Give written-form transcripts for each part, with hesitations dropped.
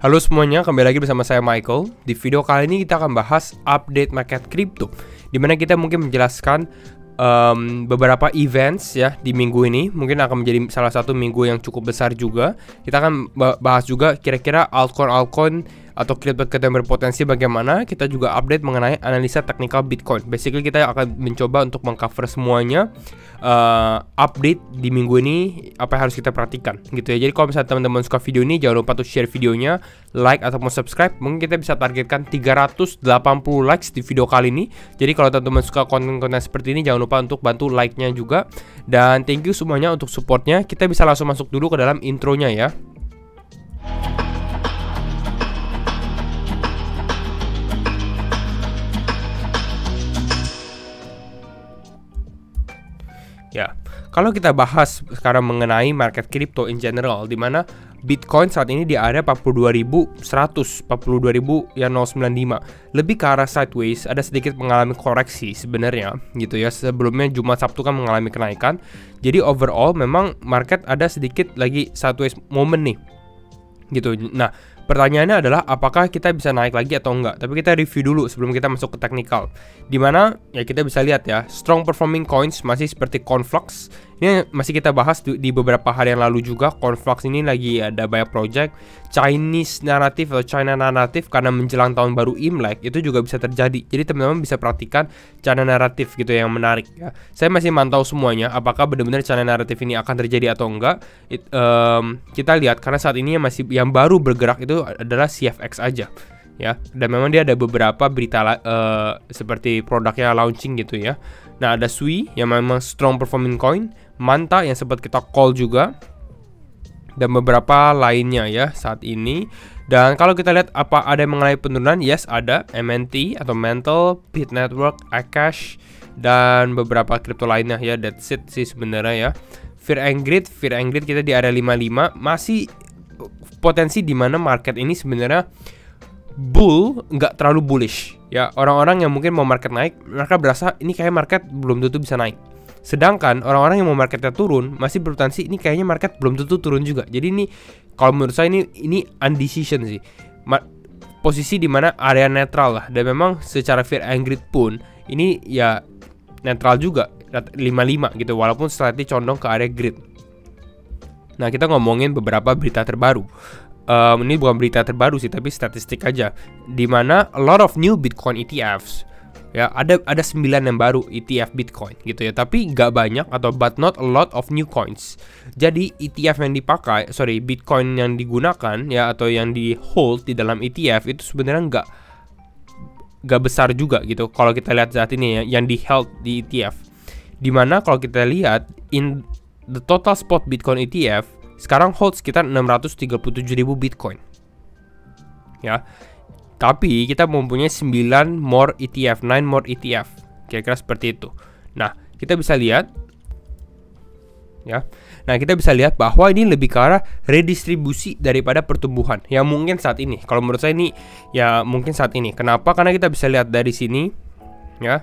Halo semuanya, kembali lagi bersama saya Michael. Di video kali ini kita akan bahas update market crypto, dimana kita mungkin menjelaskan beberapa events ya di minggu ini. Mungkin akan menjadi salah satu minggu yang cukup besar juga. Kita akan bahas juga kira-kira altcoin atau kripto yang berpotensi bagaimana. Kita juga update mengenai analisa teknikal Bitcoin. Basically kita akan mencoba untuk mengcover semuanya, update di minggu ini apa yang harus kita perhatikan gitu ya. Jadi kalau misalnya teman-teman suka video ini, jangan lupa untuk share videonya, like ataupun subscribe. Mungkin kita bisa targetkan 380 likes di video kali ini. Jadi kalau teman-teman suka konten-konten seperti ini, jangan lupa untuk bantu like-nya juga. Dan thank you semuanya untuk supportnya. Kita bisa langsung masuk dulu ke dalam intronya ya. Ya, kalau kita bahas sekarang mengenai market crypto in general, di mana Bitcoin saat ini di area 42.100, 42.095, lebih ke arah sideways, ada sedikit mengalami koreksi sebenarnya gitu ya. Sebelumnya Jumat Sabtu kan mengalami kenaikan. Jadi overall memang market ada sedikit lagi sideways moment nih. Gitu. Nah, pertanyaannya adalah apakah kita bisa naik lagi atau enggak. Tapi kita review dulu sebelum kita masuk ke technical. Dimana ya kita bisa lihat ya, strong performing coins masih seperti Conflux. Ini masih kita bahas di beberapa hari yang lalu juga. Conflux ini lagi ada banyak project. Chinese narrative atau China narrative karena menjelang tahun baru Imlek itu juga bisa terjadi. Jadi teman-teman bisa perhatikan China narrative gitu yang menarik ya. Saya masih mantau semuanya apakah benar-benar China narrative ini akan terjadi atau enggak. Kita lihat karena saat ini yang baru bergerak itu adalah CFX aja ya. Dan memang dia ada beberapa berita seperti produknya launching gitu ya. Nah, ada Sui yang memang strong performing coin, Manta yang sempat kita call juga, dan beberapa lainnya ya saat ini. Dan kalau kita lihat apa ada yang mengenai penurunan, yes ada, MNT atau Mantle, Bit Network, Akash, dan beberapa kripto lainnya ya. That's it sih sebenarnya ya. Fear and Greed kita di area 55, masih potensi di mana market ini sebenarnya nggak terlalu bullish ya. Orang-orang yang mungkin mau market naik, mereka berasa ini kayak market belum tentu bisa naik. Sedangkan orang-orang yang mau marketnya turun masih berpotensi ini kayaknya market belum tentu turun juga. Jadi ini kalau menurut saya ini undecision sih. Posisi di mana area netral lah. Dan memang secara Fear and Greed pun ini ya netral juga 55 gitu, walaupun slightly condong ke area greed. Nah, kita ngomongin beberapa berita terbaru. Ini bukan berita terbaru sih, tapi statistik aja. Dimana a lot of new Bitcoin ETFs ya, ada 9 yang baru ETF Bitcoin gitu ya, tapi nggak banyak but not a lot of new coins. Jadi ETF yang dipakai, Bitcoin yang digunakan ya atau yang di hold di dalam ETF itu sebenarnya nggak besar juga gitu. Kalau kita lihat saat ini ya, yang di held di ETF, dimana kalau kita lihat in the total spot Bitcoin ETF sekarang hold sekitar 637.000 Bitcoin ya. Tapi kita mempunyai 9 more ETF, kira-kira seperti itu. Nah, kita bisa lihat ya. Nah, kita bisa lihat bahwa ini lebih ke arah redistribusi daripada pertumbuhan. Ya mungkin saat ini, kalau menurut saya ini ya mungkin saat ini. Kenapa? Karena kita bisa lihat dari sini ya.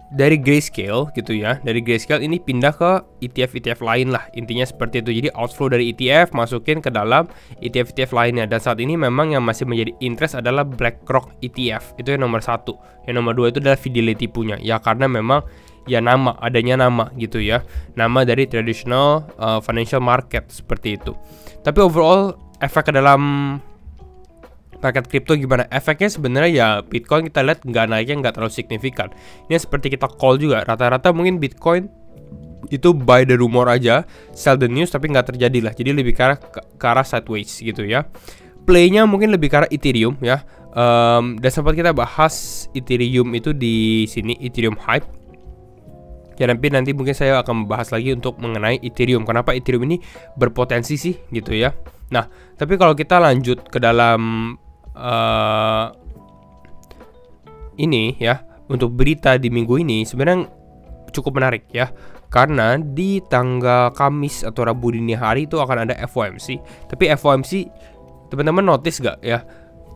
Dari Grayscale gitu ya. Dari Grayscale ini pindah ke ETF lain lah. Intinya seperti itu. Jadi outflow dari ETF masukin ke dalam ETF lainnya. Dan saat ini memang yang masih menjadi interest adalah BlackRock ETF. Itu yang nomor 1. Yang nomor 2 itu adalah Fidelity punya. Ya karena memang ya adanya nama gitu ya. Nama dari traditional financial market seperti itu. Tapi overall efek ke dalam market crypto gimana? Efeknya sebenarnya ya Bitcoin kita lihat naiknya nggak terlalu signifikan. Ini seperti kita call juga, rata-rata mungkin Bitcoin itu buy the rumor aja, sell the news, tapi nggak terjadi lah. Jadi lebih ke arah sideways gitu ya. Playnya mungkin lebih ke arah Ethereum ya. Dan sempat kita bahas Ethereum itu di sini, Ethereum hype. Ya nanti mungkin saya akan membahas lagi untuk mengenai Ethereum. Kenapa Ethereum ini berpotensi sih gitu ya. Nah, tapi kalau kita lanjut ke dalam ini ya, untuk berita di minggu ini sebenarnya cukup menarik ya. Karena di tanggal Kamis atau Rabu dini hari itu akan ada FOMC. Tapi FOMC teman-teman notice gak ya?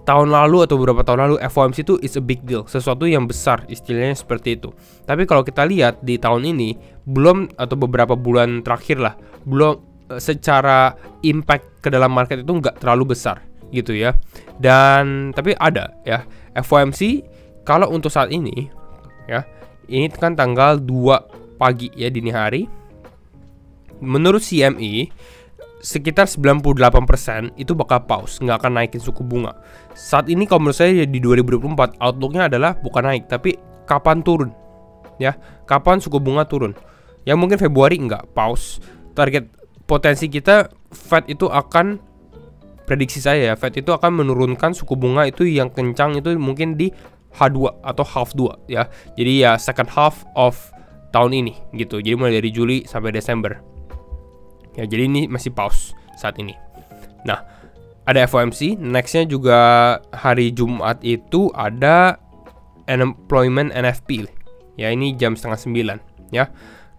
Tahun lalu atau beberapa tahun lalu FOMC itu is a big deal, sesuatu yang besar, istilahnya seperti itu. Tapi kalau kita lihat di tahun ini belum, atau beberapa bulan terakhir lah, belum secara impact ke dalam market itu nggak terlalu besar gitu ya. Dan tapi ada ya FOMC kalau untuk saat ini ya, ini kan tanggal 2 pagi ya, dini hari. Menurut CME sekitar 98% itu bakal pause, nggak akan naikin suku bunga. Saat ini kalau menurut saya di 2024 outlooknya adalah bukan naik, tapi kapan turun ya, kapan suku bunga turun. Ya mungkin Februari nggak, pause. Target potensi kita Fed itu akan, prediksi saya ya, Fed itu akan menurunkan suku bunga itu yang kencang itu mungkin di H2 atau half 2 ya. Jadi ya second half of tahun ini gitu. Jadi mulai dari Juli sampai Desember. Ya, jadi ini masih pause saat ini. Nah, ada FOMC. Nextnya juga hari Jumat itu ada Unemployment NFP. Ya, ini jam 8:30 ya.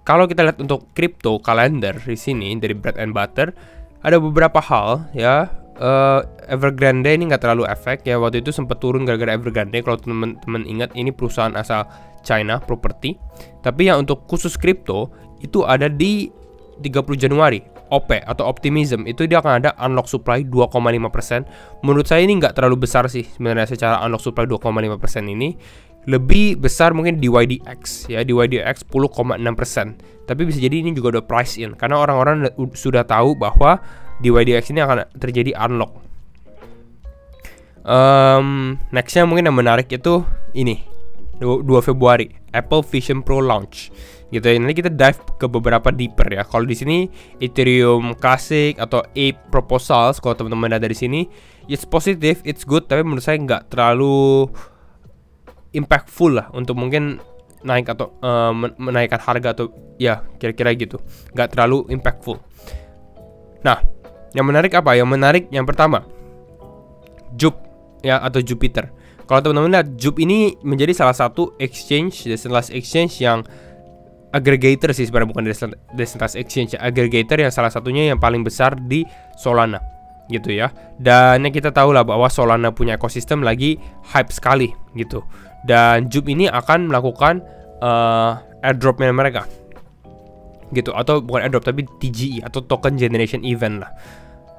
Kalau kita lihat untuk crypto kalender di sini dari Bread and Butter, ada beberapa hal ya. Evergrande ini nggak terlalu efek ya. Waktu itu sempat turun gara-gara Evergrande. Kalau teman-teman ingat, ini perusahaan asal China, properti. Tapi yang untuk khusus crypto itu ada di 30 Januari, OP atau Optimism, itu dia akan ada unlock supply 2,5%. Menurut saya ini nggak terlalu besar sih sebenarnya, secara unlock supply 2,5% ini. Lebih besar mungkin di YDX ya, di YDX 10,6%. Tapi bisa jadi ini juga udah price in, karena orang-orang sudah tahu bahwa di YDX ini akan terjadi unlock. Nextnya mungkin yang menarik itu ini 2 Februari Apple Vision Pro launch gitu ya. Nanti kita dive ke beberapa deeper ya. Kalau di sini Ethereum Classic atau Ape Proposals, kalau teman-teman ada di sini, it's positive, it's good, tapi menurut saya nggak terlalu impactful lah untuk mungkin naik atau menaikkan harga atau ya kira-kira gitu. Nggak terlalu impactful. Nah, yang menarik apa? Yang menarik yang pertama, Jup ya, atau Jupiter. Kalau teman-teman lihat, Jup ini menjadi salah satu exchange, decentralized exchange yang aggregator sih sebenarnya, bukan decentralized exchange, aggregator yang salah satunya yang paling besar di Solana gitu ya. Dan yang kita tahu lah bahwa Solana punya ekosistem lagi hype sekali gitu. Dan Jup ini akan melakukan airdropnya mereka gitu, atau bukan airdrop tapi TGE atau token generation event lah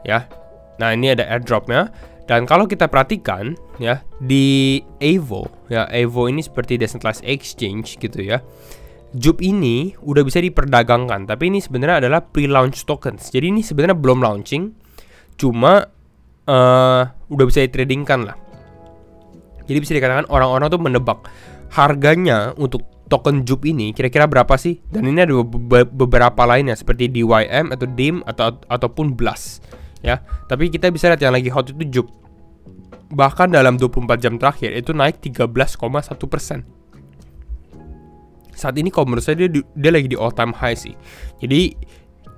ya. Nah, ini ada airdropnya. Dan kalau kita perhatikan ya, di Evo ya, Evo ini seperti decentralized exchange gitu ya. Jup ini udah bisa diperdagangkan, tapi ini sebenarnya adalah pre-launch tokens. Jadi ini sebenarnya belum launching, cuma udah bisa ditradingkan lah. Jadi bisa dikatakan orang-orang tuh menebak harganya untuk token Jup ini kira-kira berapa sih. Dan ini ada beberapa lainnya seperti DYM atau DIM ataupun Blast ya. Tapi kita bisa lihat yang lagi hot itu Jup. Bahkan dalam 24 jam terakhir itu naik 13,1%. Saat ini kalau menurut saya dia lagi di all time high sih. Jadi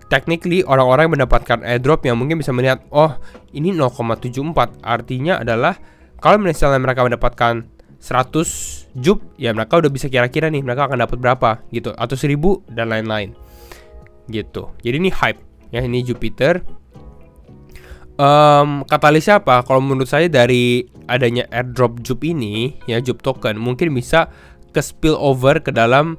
technically orang-orang yang mendapatkan airdrop yang mungkin bisa melihat, oh ini 0,74, artinya adalah kalau misalnya mereka mendapatkan 100 Jup, ya mereka udah bisa kira-kira nih mereka akan dapat berapa gitu, atau 1000 dan lain-lain gitu. Jadi ini hype ya, ini Jupiter. Katalisnya apa? Kalau menurut saya dari adanya airdrop Jup ini ya, Jup token mungkin bisa ke spill over ke dalam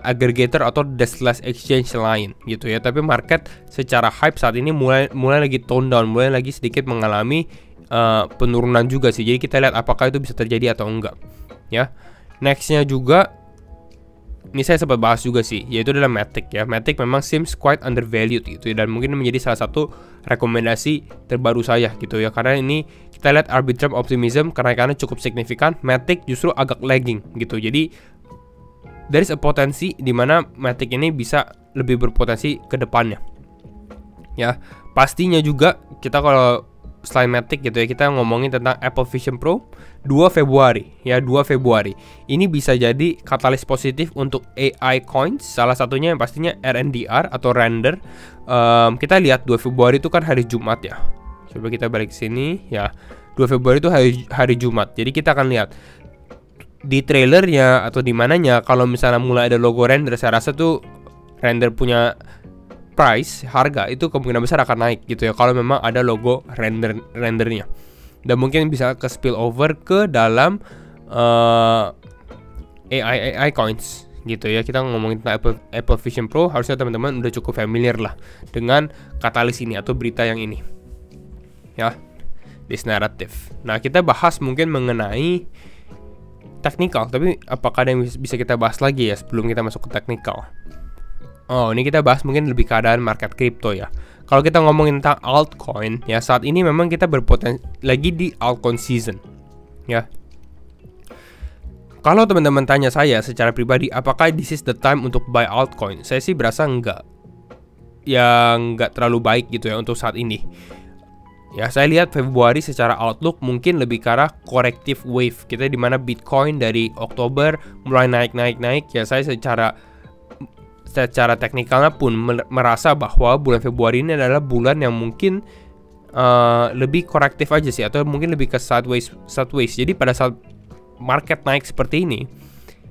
aggregator atau decentralized exchange lain gitu ya. Tapi market secara hype saat ini mulai lagi tone down, mulai lagi sedikit mengalami penurunan juga sih. Jadi kita lihat apakah itu bisa terjadi atau enggak ya. Nextnya juga ini saya sempat bahas juga sih, yaitu adalah Matic ya. Matic memang seems quite undervalued gitu ya, dan mungkin menjadi salah satu rekomendasi terbaru saya gitu ya. Karena ini kita lihat arbitrage optimism kenaikannya cukup signifikan, Matic justru agak lagging gitu. Jadi there is a potensi di mana Matic ini bisa lebih berpotensi ke depannya. Ya, pastinya juga kita kalau selain Matic gitu ya, kita ngomongin tentang Apple Vision Pro 2 Februari ya, 2 Februari. Ini bisa jadi katalis positif untuk AI coins, salah satunya yang pastinya RNDR atau render. Kita lihat 2 Februari itu kan hari Jumat ya. Coba kita balik ke sini ya. 2 Februari itu hari Jumat. Jadi kita akan lihat di trailernya atau di mananya, kalau misalnya mulai ada logo render, saya rasa tuh render punya price, harga itu kemungkinan besar akan naik gitu ya, kalau memang ada logo rendernya. Dan mungkin bisa ke spill over ke dalam AI coins gitu ya. Kita ngomongin tentang Apple Vision Pro, harusnya teman-teman udah cukup familiar lah dengan katalis ini atau berita yang ini ya, this narrative. Nah, kita bahas mungkin mengenai technical, tapi apakah ada yang bisa kita bahas lagi ya sebelum kita masuk ke technical? Oh, ini kita bahas mungkin lebih keadaan market crypto ya. Kalau kita ngomongin tentang altcoin ya, saat ini memang kita berpotensi lagi di altcoin season ya. Kalau teman-teman tanya saya secara pribadi, apakah this is the time untuk buy altcoin? Saya sih berasa enggak. Ya enggak terlalu baik gitu ya untuk saat ini. Ya, saya lihat Februari secara outlook mungkin lebih ke arah corrective wave. Kita di mana Bitcoin dari Oktober mulai naik. Ya, saya secara teknikalnya pun merasa bahwa bulan Februari ini adalah bulan yang mungkin lebih korektif aja sih, atau mungkin lebih ke sideways. Jadi pada saat market naik seperti ini,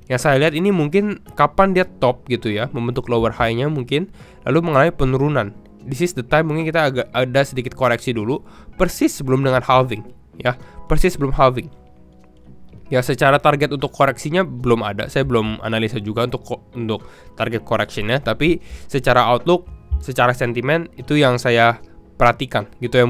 yang saya lihat ini mungkin kapan dia top gitu ya, membentuk lower high-nya mungkin, lalu mengalami penurunan. This is the time mungkin kita agak ada sedikit koreksi dulu, persis sebelum dengan halving ya, persis sebelum halving. Ya, secara target untuk koreksinya belum ada, saya belum analisa juga untuk target correctionnya, tapi secara outlook, secara sentimen itu yang saya perhatikan gitu ya.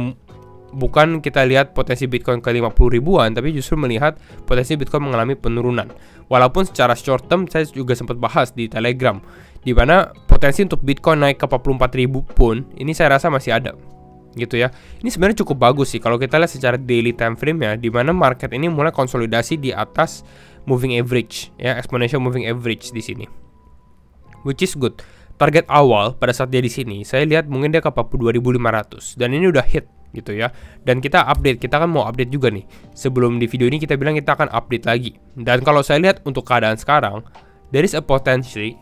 Bukan kita lihat potensi Bitcoin ke 50 ribuan, tapi justru melihat potensi Bitcoin mengalami penurunan. Walaupun secara short term saya juga sempat bahas di Telegram, di mana potensi untuk Bitcoin naik ke 44 ribu pun ini saya rasa masih ada gitu ya. Ini sebenarnya cukup bagus sih kalau kita lihat secara daily time frame ya, di mana market ini mulai konsolidasi di atas moving average ya, exponential moving average di sini, which is good. Target awal pada saat dia di sini, saya lihat mungkin dia ke 42.500 dan ini udah hit gitu ya. Dan kita kan mau update juga nih. Sebelum di video ini kita bilang kita akan update lagi. Dan kalau saya lihat untuk keadaan sekarang, there is a potensi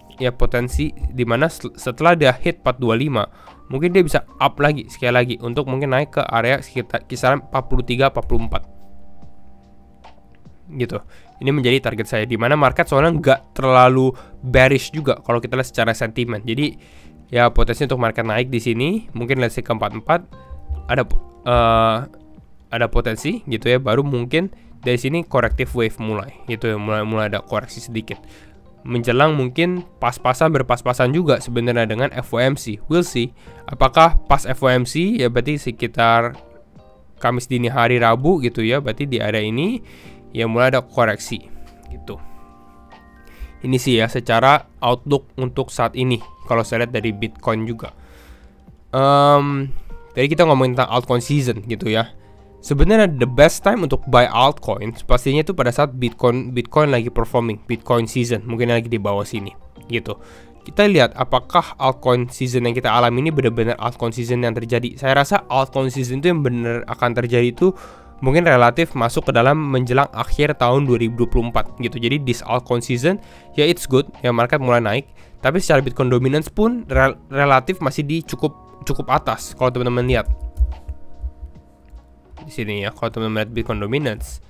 di mana setelah dia hit 425, mungkin dia bisa up lagi sekali lagi untuk mungkin naik ke area sekitar kisaran 43-44 gitu. Ini menjadi target saya, di mana market soalnya nggak terlalu bearish juga kalau kita lihat secara sentimen. Jadi ya potensi untuk market naik di sini mungkin let's say ke 44 ada potensi gitu ya. Baru mungkin dari sini corrective wave mulai gitu ya, mulai ada koreksi sedikit menjelang mungkin berpas-pasan juga sebenarnya dengan FOMC. We'll see apakah pas FOMC ya, berarti sekitar Kamis dini hari Rabu gitu ya, berarti di area ini ya mulai ada koreksi gitu. Ini sih ya secara outlook untuk saat ini kalau saya lihat dari Bitcoin juga. Tadi kita ngomongin tentang altcoin season gitu ya. Sebenarnya the best time untuk buy altcoin pastinya itu pada saat Bitcoin lagi performing, Bitcoin season mungkin lagi di bawah sini gitu. Kita lihat apakah altcoin season yang kita alami ini benar-benar altcoin season yang terjadi. Saya rasa altcoin season itu yang benar akan terjadi itu mungkin relatif masuk ke dalam menjelang akhir tahun 2024 gitu. Jadi this altcoin season ya it's good ya, market mulai naik, tapi secara Bitcoin dominance pun relatif masih di cukup atas. Kalau teman-teman lihat di sini ya, kalau teman-teman lihat Bitcoin dominance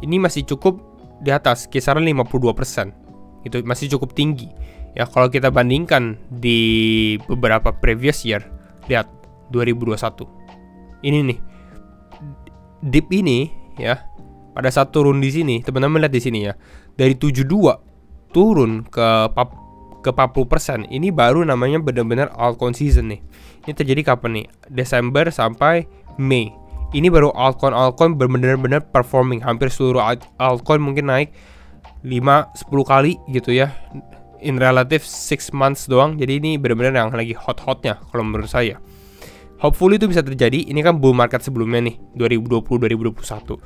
ini masih cukup di atas kisaran 52%. Itu masih cukup tinggi ya kalau kita bandingkan di beberapa previous year. Lihat 2021. Ini nih dip ini ya, pada saat turun di sini, teman-teman lihat di sini ya, dari 72 turun ke 40%. Ini baru namanya benar-benar altcoin season nih. Ini terjadi kapan nih? Desember sampai Mei. Ini baru altcoin benar-benar performing. Hampir seluruh altcoin mungkin naik 5-10 kali gitu ya, in relative 6 months doang. Jadi ini benar-benar yang lagi hot-hotnya kalau menurut saya. Hopefully itu bisa terjadi. Ini kan bull market sebelumnya nih, 2020-2021.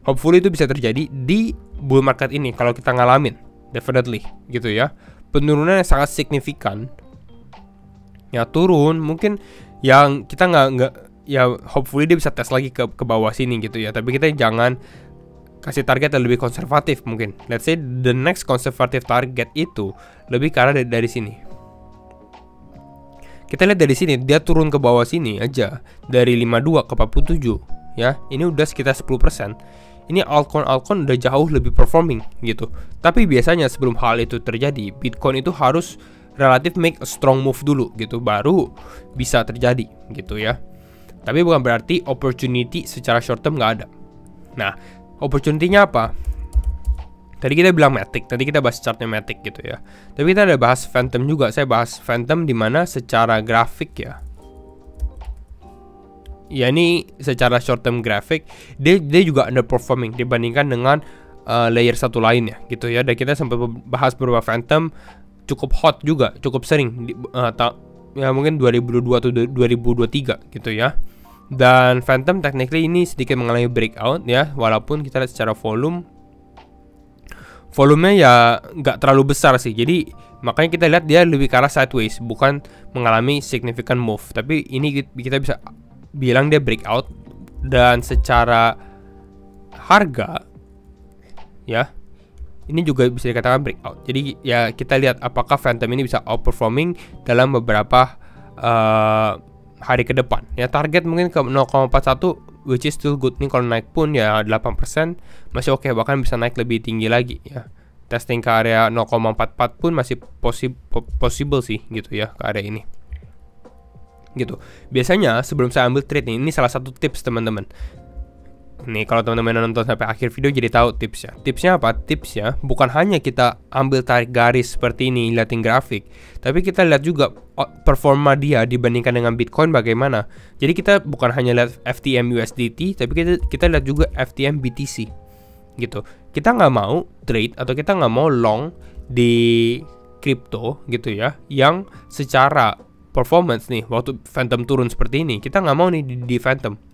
Hopefully itu bisa terjadi di bull market ini kalau kita ngalamin, definitely gitu ya. Penurunan yang sangat signifikan ya, turun mungkin yang kita nggak ya, hopefully dia bisa tes lagi ke bawah sini gitu ya. Tapi kita jangan kasih target yang lebih konservatif mungkin. Let's say the next conservative target itu lebih karena dari sini. Kita lihat dari sini, dia turun ke bawah sini aja dari 52 ke 47 ya. Ini udah sekitar 10%. Ini altcoin udah jauh lebih performing gitu. Tapi biasanya sebelum hal itu terjadi, Bitcoin itu harus relatif make a strong move dulu gitu, baru bisa terjadi gitu ya. Tapi bukan berarti opportunity secara short term nggak ada. Nah, opportunity-nya apa? Tadi kita bilang Matic, tadi kita bahas chartnya Matic gitu ya. Tapi kita ada bahas Phantom juga. Saya bahas Phantom di mana secara grafik ya. Ya ini secara short term grafik dia juga underperforming dibandingkan dengan layer satu lainnya gitu ya. Dan kita sempat bahas beberapa Phantom cukup hot juga, cukup sering ya mungkin 2022 atau 2023 gitu ya. Dan Phantom technically ini sedikit mengalami breakout ya, walaupun kita lihat secara volumenya ya nggak terlalu besar sih. Jadi makanya kita lihat dia lebih ke arah sideways, bukan mengalami significant move. Tapi ini kita bisa bilang dia breakout. Dan secara harga ya ini juga bisa dikatakan breakout. Jadi ya kita lihat apakah Phantom ini bisa outperforming dalam beberapa hari ke depan. Ya target mungkin ke 0,41 which is still good nih. Kalau naik pun ya 8% masih oke, bahkan bisa naik lebih tinggi lagi ya. Testing ke area 0,44 pun masih possible sih gitu ya ke area ini. Gitu. Biasanya sebelum saya ambil trade nih, ini salah satu tips teman-teman. Nih kalau teman-teman nonton sampai akhir video jadi tahu tipsnya. Tipsnya apa? Tipsnya bukan hanya kita ambil tarik garis seperti ini liatin grafik, tapi kita lihat juga performa dia dibandingkan dengan Bitcoin bagaimana. Jadi kita bukan hanya lihat FTM USDT, tapi kita lihat juga FTM BTC gitu. Kita nggak mau trade atau kita nggak mau long di crypto gitu ya, yang secara performance nih waktu Phantom turun seperti ini, kita nggak mau nih di Phantom.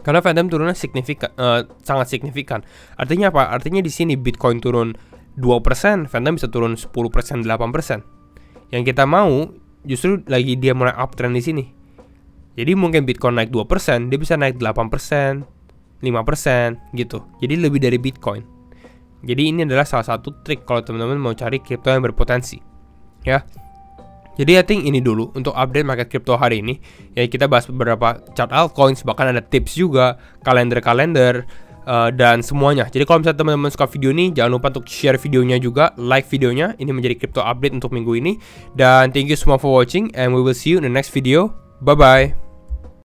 Karena Phantom turunnya signifikan, sangat signifikan. Artinya apa? Artinya di sini Bitcoin turun 2%, Phantom bisa turun 10%, 8%. Yang kita mau justru lagi dia mulai uptrend di sini. Jadi mungkin Bitcoin naik 2%, dia bisa naik 8%, 5% gitu. Jadi lebih dari Bitcoin. Jadi ini adalah salah satu trik kalau teman-teman mau cari kripto yang berpotensi. Ya. Jadi I think ini dulu untuk update market crypto hari ini. Ya kita bahas beberapa chart altcoins, bahkan ada tips juga, kalender dan semuanya. Jadi kalau misalnya teman-teman suka video ini, jangan lupa untuk share videonya juga, like videonya. Ini menjadi crypto update untuk minggu ini. Dan thank you semua for watching and we will see you in the next video. Bye bye.